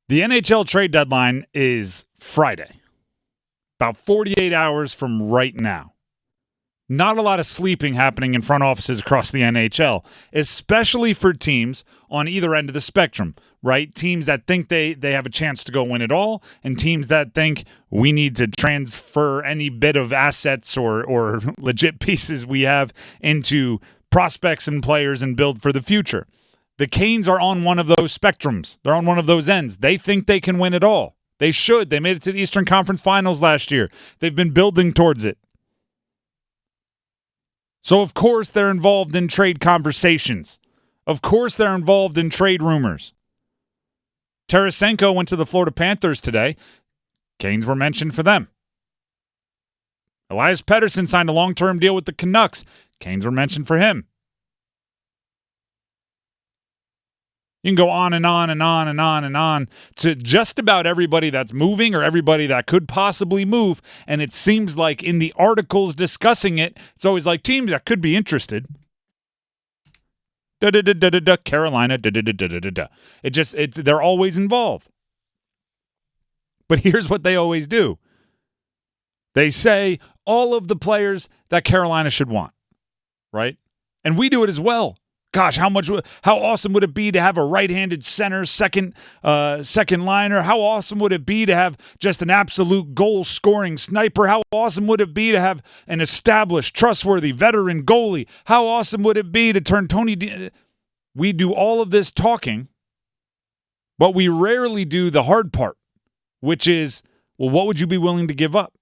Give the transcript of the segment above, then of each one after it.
The NHL trade deadline is Friday, about 48 hours from right now. Not a lot of sleeping happening in front offices across the NHL, especially for teams on either end of the spectrum, right? Teams that think they have a chance to go win it all, and teams that think we need to transfer any bit of assets or legit pieces we have into prospects and players and build for the future. The Canes are on one of those spectrums. They're on one of those ends. They think they can win it all. They should. They made it to the Eastern Conference Finals last year. They've been building towards it. So, of course, they're involved in trade conversations. Of course, they're involved in trade rumors. Tarasenko went to the Florida Panthers today. Canes were mentioned for them. Elias Pettersson signed a long-term deal with the Canucks. Canes were mentioned for him. You can go on and on and on and on and on to just about everybody that's moving or everybody that could possibly move. And it seems like in the articles discussing it, it's always like teams that could be interested. Carolina. They're always involved. But here's what they always do. They say all of the players that Carolina should want, right? And we do it as well. Gosh, how awesome would it be to have a right-handed center, second liner? How awesome would it be to have just an absolute goal-scoring sniper? How awesome would it be to have an established, trustworthy veteran goalie? How awesome would it be to turn We do all of this talking, but we rarely do the hard part, which is, well, what would you be willing to give up,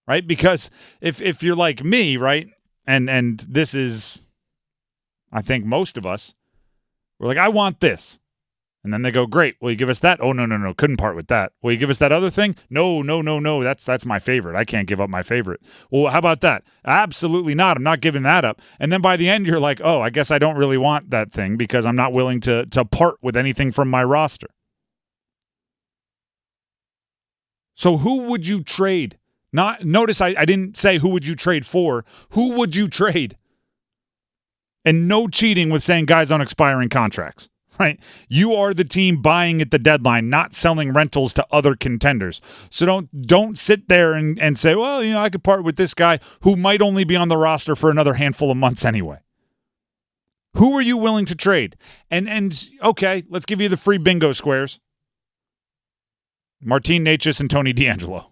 right? Because if you're like me, right, and this is, I think most of us, we're like, I want this. And then they go, great. Will you give us that? Oh, no. Couldn't part with that. Will you give us that other thing? No. That's my favorite. I can't give up my favorite. Well, how about that? Absolutely not. I'm not giving that up. And then by the end, you're like, oh, I guess I don't really want that thing because I'm not willing to part with anything from my roster. So who would you trade? Notice I didn't say who would you trade for. Who would you trade? And no cheating with saying guys on expiring contracts, right? You are the team buying at the deadline, not selling rentals to other contenders. So don't sit there and say, well, I could part with this guy who might only be on the roster for another handful of months anyway. Who are you willing to trade? And okay, let's give you the free bingo squares. Martin Necas and Tony DeAngelo.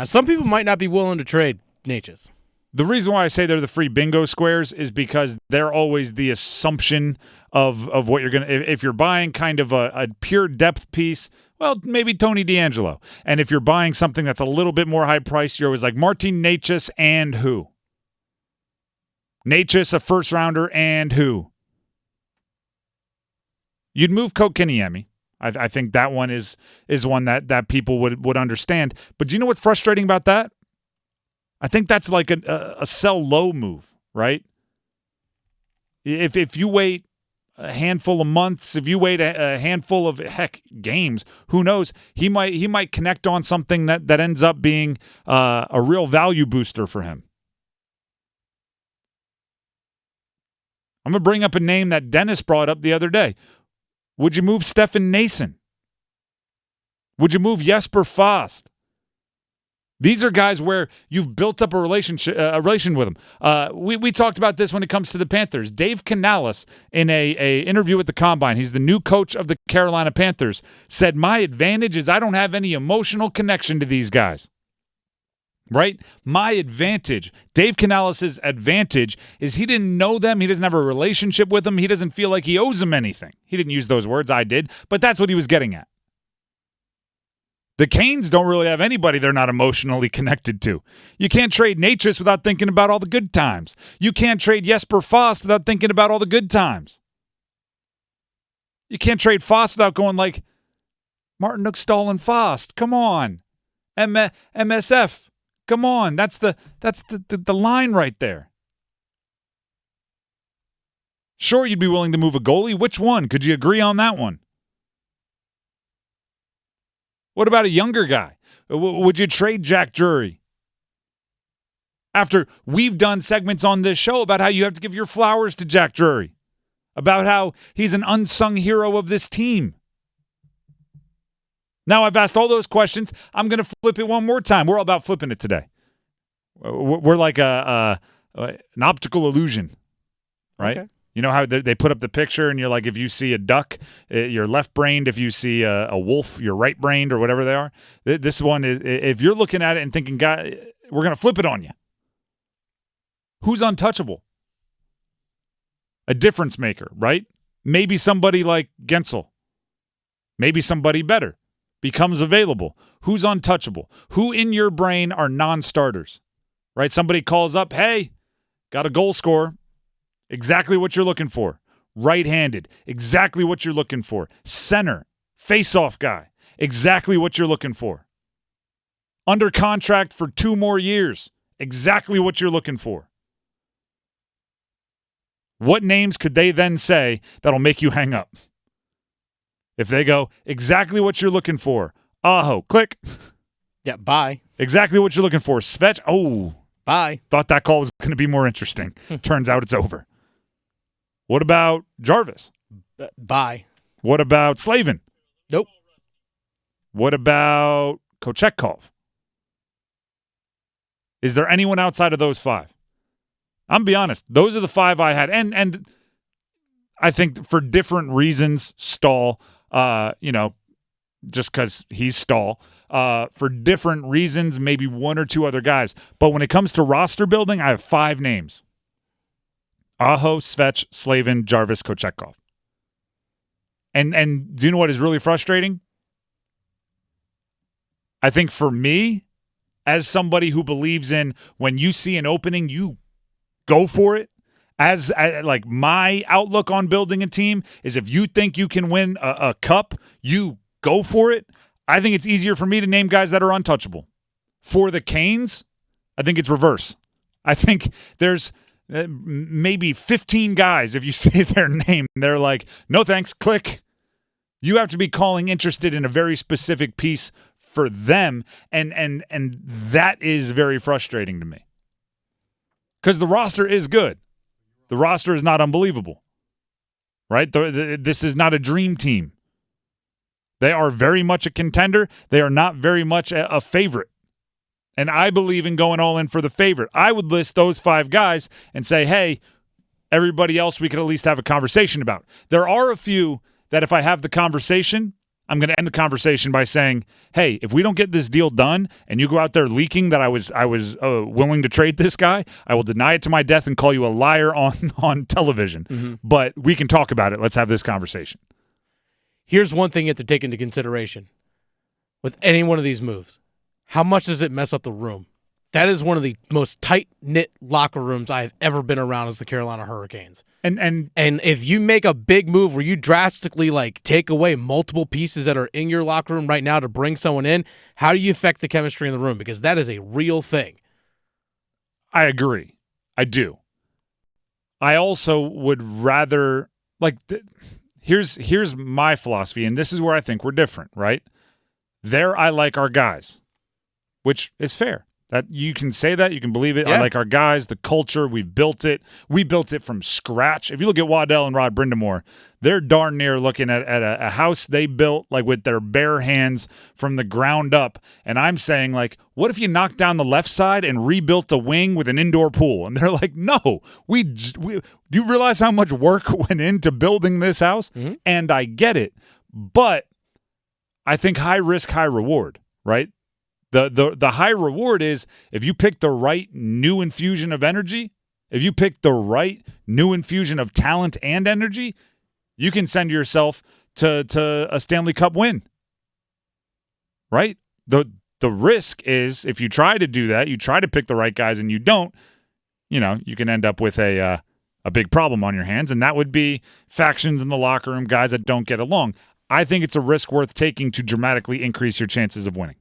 Some people might not be willing to trade Necas. The reason why I say they're the free bingo squares is because they're always the assumption of what you're going to – if you're buying kind of a pure depth piece, well, maybe Tony DeAngelo. And if you're buying something that's a little bit more high priced, you're always like Martin Necas and who? Necas, a first-rounder, and who? You'd move Kotkaniemi. I think that one is one that people would understand. But do you know what's frustrating about that? I think that's like a sell low move, right? If you wait a handful of months, if you wait a handful of games, who knows? He might connect on something that ends up being a real value booster for him. I'm gonna bring up a name that Dennis brought up the other day. Would you move Stefan Nason? Would you move Jesper Fast? These are guys where you've built up a relation with them. We talked about this when it comes to the Panthers. Dave Canales, in a interview with the Combine, he's the new coach of the Carolina Panthers, said, my advantage is I don't have any emotional connection to these guys. Right? My advantage, Dave Canales' advantage is he didn't know them. He doesn't have a relationship with them. He doesn't feel like he owes them anything. He didn't use those words. I did. But that's what he was getting at. The Canes don't really have anybody they're not emotionally connected to. You can't trade Necas without thinking about all the good times. You can't trade Jesper Fast without thinking about all the good times. You can't trade Fast without going like, Martin Nuckstall and Fast, come on. MSF, come on. That's the line right there. Sure, you'd be willing to move a goalie. Which one? Could you agree on that one? What about a younger guy? Would you trade Jack Drury? After we've done segments on this show about how you have to give your flowers to Jack Drury, about how he's an unsung hero of this team. Now I've asked all those questions. I'm going to flip it one more time. We're all about flipping it today. We're like an optical illusion, right? Okay. You know how they put up the picture and you're like, if you see a duck, you're left-brained. If you see a wolf, you're right-brained or whatever they are. This one is, if you're looking at it and thinking, God, we're going to flip it on you. Who's untouchable? A difference maker, right? Maybe somebody like Gensel. Maybe somebody better becomes available. Who's untouchable? Who in your brain are non-starters, right? Somebody calls up, hey, got a goal scorer. Exactly what you're looking for. Right-handed. Exactly what you're looking for. Center. Face-off guy. Exactly what you're looking for. Under contract for 2 more years. Exactly what you're looking for. What names could they then say that'll make you hang up? If they go, exactly what you're looking for. Aho, click. Yeah, bye. Exactly what you're looking for. Svetch. Oh, Bye. thought that call was going to be more interesting. Turns out it's over. What about Jarvis? Bye. What about Slavin? Nope. What about Kochetkov? Is there anyone outside of those 5? I'm going to be honest. Those are the 5 I had. And I think for different reasons, Stahl, just because he's Stahl. For different reasons, maybe 1 or 2 other guys. But when it comes to roster building, I have 5 names. Aho, Svetch, Slavin, Jarvis, Kochetkov. And do you know what is really frustrating? I think for me, as somebody who believes in when you see an opening, you go for it. As like my outlook on building a team is if you think you can win a cup, you go for it. I think it's easier for me to name guys that are untouchable. For the Canes, I think it's reverse. I think there's maybe 15 guys, if you say their name, they're like, no thanks, click. You have to be calling interested in a very specific piece for them, and that is very frustrating to me. Because the roster is good. The roster is not unbelievable, right? This is not a dream team. They are very much a contender. They are not very much a favorite. And I believe in going all in for the favorite. I would list those 5 guys and say, hey, everybody else we could at least have a conversation about. There are a few that if I have the conversation, I'm going to end the conversation by saying, hey, if we don't get this deal done and you go out there leaking that I was willing to trade this guy, I will deny it to my death and call you a liar on television. Mm-hmm. But we can talk about it. Let's have this conversation. Here's one thing you have to take into consideration with any one of these moves. How much does it mess up the room? That is one of the most tight-knit locker rooms I've ever been around as the Carolina Hurricanes. And if you make a big move where you drastically take away multiple pieces that are in your locker room right now to bring someone in, how do you affect the chemistry in the room? Because that is a real thing. I agree. I do. I also would rather here's my philosophy, and this is where I think we're different, right? There I like our guys, which is fair. That you can say that, you can believe it. Yeah. I like our guys, the culture, we've built it. We built it from scratch. If you look at Waddell and Rod Brind'amour, they're darn near looking at a house they built with their bare hands from the ground up. And I'm saying what if you knocked down the left side and rebuilt the wing with an indoor pool? And they're like, no, do you realize how much work went into building this house? Mm-hmm. And I get it, but I think high risk, high reward, right? The high reward is if you pick the right new infusion of energy, if you pick the right new infusion of talent and energy, you can send yourself to a Stanley Cup win, right? The risk is if you try to do that, you try to pick the right guys and you don't, you can end up with a big problem on your hands, and that would be factions in the locker room, guys that don't get along. I think it's a risk worth taking to dramatically increase your chances of winning.